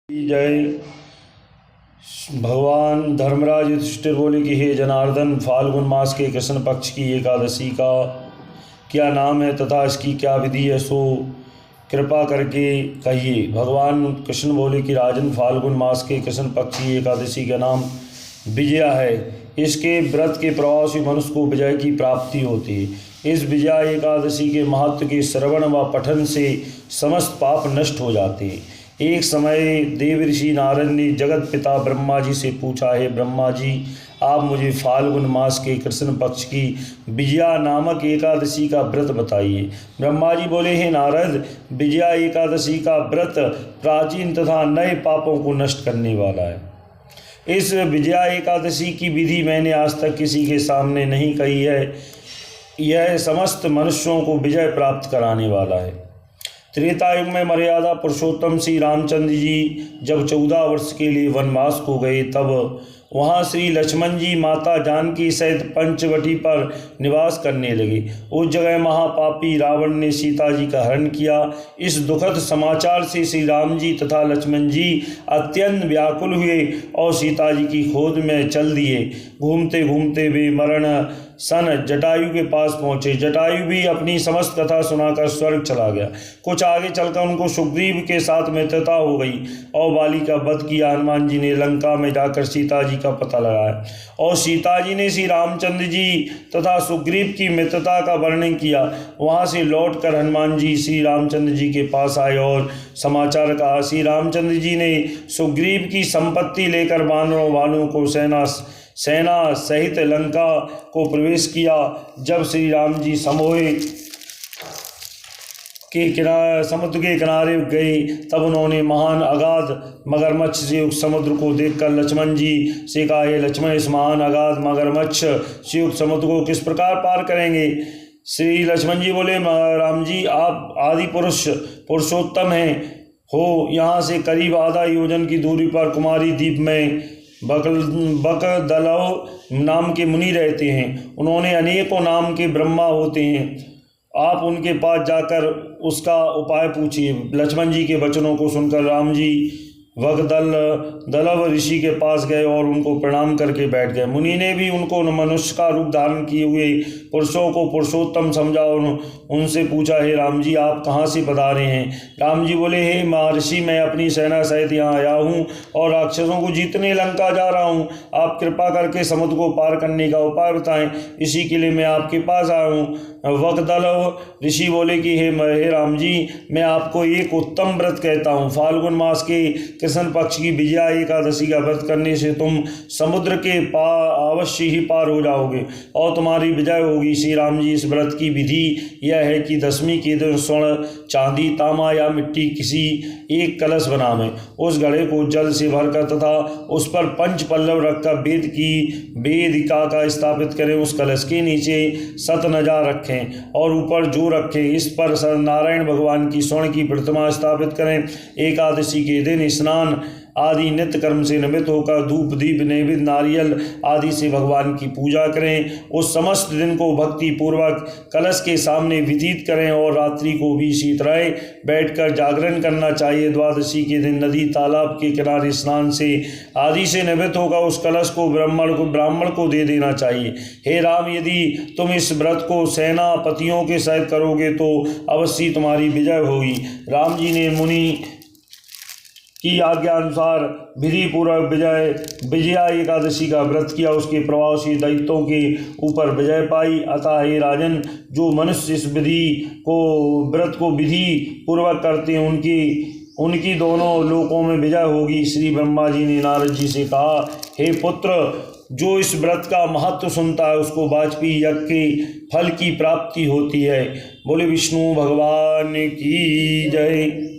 जय। भगवान धर्मराज युधिष्ठिर बोले कि हे जनार्दन, फाल्गुन मास के कृष्ण पक्ष की एकादशी का क्या नाम है तथा इसकी क्या विधि है, सो कृपा करके कहिए। भगवान कृष्ण बोले कि राजन, फाल्गुन मास के कृष्ण पक्ष की एकादशी का नाम विजया है। इसके व्रत के प्रभाव से मनुष्य को विजय की प्राप्ति होती है। इस विजया एकादशी के महत्व के श्रवण व पठन से समस्त पाप नष्ट हो जाते हैं। एक समय देव ऋषि नारद ने जगत पिता ब्रह्मा जी से पूछा, हे ब्रह्मा जी, आप मुझे फाल्गुन मास के कृष्ण पक्ष की विजया नामक एकादशी का व्रत बताइए। ब्रह्मा जी बोले, हे नारद, विजया एकादशी का व्रत प्राचीन तथा नए पापों को नष्ट करने वाला है। इस विजया एकादशी की विधि मैंने आज तक किसी के सामने नहीं कही है। यह समस्त मनुष्यों को विजय प्राप्त कराने वाला है। त्रेता युग में मर्यादा पुरुषोत्तम श्री रामचंद्र जी जब 14 वर्ष के लिए वनवास को गए, तब वहाँ श्री लक्ष्मण जी माता जानकी सहित पंचवटी पर निवास करने लगे। उस जगह महापापी रावण ने सीता जी का हरण किया। इस दुखद समाचार से श्री राम जी तथा लक्ष्मण जी अत्यंत व्याकुल हुए और सीता जी की खोज में चल दिए। घूमते घूमते वे मरण सन जटायु के पास पहुँचे। जटायु भी अपनी समस्त कथा सुनाकर स्वर्ग चला गया। कुछ आगे चलकर उनको सुग्रीव के साथ मित्रता हो गई और बाली का वध किया। हनुमान जी ने लंका में जाकर सीता जी का पता लगाया और सीता जी ने श्री रामचंद्र जी तथा सुग्रीव की मित्रता का वर्णन किया। वहाँ से लौटकर हनुमान जी श्री रामचंद्र जी के पास आए और समाचार कहा। श्री रामचंद्र जी ने सुग्रीव की संपत्ति लेकर वानरों वालों को सेना सहित लंका को प्रवेश किया। जब श्री राम जी समुद्र के किनारे गए, तब उन्होंने महान अगाध मगरमच्छ से युक्त समुद्र को देखकर लक्ष्मण जी से कहा, हे लक्ष्मण, इस महान अगाध मगरमच्छ से युक्त समुद्र को किस प्रकार पार करेंगे। श्री लक्ष्मण जी बोले, राम जी, आप आदि पुरुषोत्तम हैं हो। यहाँ से करीब आधा योजन की दूरी पर कुमारी द्वीप में बकदलव नाम के मुनि रहते हैं। उन्होंने अनेकों नाम के ब्रह्मा होते हैं। आप उनके पास जाकर उसका उपाय पूछिए। लक्ष्मण जी के वचनों को सुनकर राम जी दलव ऋषि के पास गए और उनको प्रणाम करके बैठ गए। मुनि ने भी उनको मनुष्य का रूप धारण किए हुए पुरुषों को पुरुषोत्तम समझा और उनसे पूछा, हे राम जी, आप कहाँ से पधारे हैं। राम जी बोले, हे महर्षि, मैं अपनी सेना सहित यहाँ आया हूँ और राक्षसों को जीतने लंका जा रहा हूँ। आप कृपा करके समुद्र को पार करने का उपाय बताएं, इसी के लिए मैं आपके पास आया हूँ। वकदलव ऋषि बोले कि हे राम जी, मैं आपको एक उत्तम व्रत कहता हूँ। फाल्गुन मास के कृष्ण पक्ष की विजया एकादशी का व्रत करने से तुम समुद्र के अवश्य ही पार हो जाओगे और तुम्हारी विजय होगी। श्री राम जी, इस व्रत की विधि यह है कि दशमी के दिन स्वर्ण, चांदी, तांबा या मिट्टी किसी एक कलश बनावें। उस घड़े को जल से भरकर तथा उस पर पंच पल्लव रखकर वेदिका का स्थापित करें। उस कलश के नीचे सतनजा रखें और ऊपर जौ रखें। इस पर नारायण भगवान की स्वर्ण की प्रतिमा स्थापित करें। एकादशी के दिन स्नान आदि नित्य कर्म से निमित्त होकर धूप दीप नैवेद्य नारियल आदि से भगवान की पूजा करें। उस समस्त दिन को भक्ति पूर्वक कलश के सामने व्यतीत करें और रात्रि को भी इसी तरह बैठकर जागरण करना चाहिए। द्वादशी के दिन नदी तालाब के किनारे स्नान से आदि से निवृत्त होकर उस कलश को ब्राह्मण को दे देना चाहिए। हे राम, यदि तुम इस व्रत को सेनापतियों के सहित करोगे तो अवश्य तुम्हारी विजय होगी। राम जी ने मुनि की आज्ञा अनुसार विधि पूर्वक विजया एकादशी का व्रत किया। उसके प्रभाव से दैत्यों के ऊपर विजय पाई। अतः हे राजन, जो मनुष्य इस व्रत को विधि पूर्वक करते हैं उनकी दोनों लोकों में विजय होगी। श्री ब्रह्मा जी ने नारद जी से कहा, हे पुत्र, जो इस व्रत का महत्व सुनता है उसको वाजपेयी यज्ञ के फल की प्राप्ति होती है। बोले विष्णु भगवान की जय।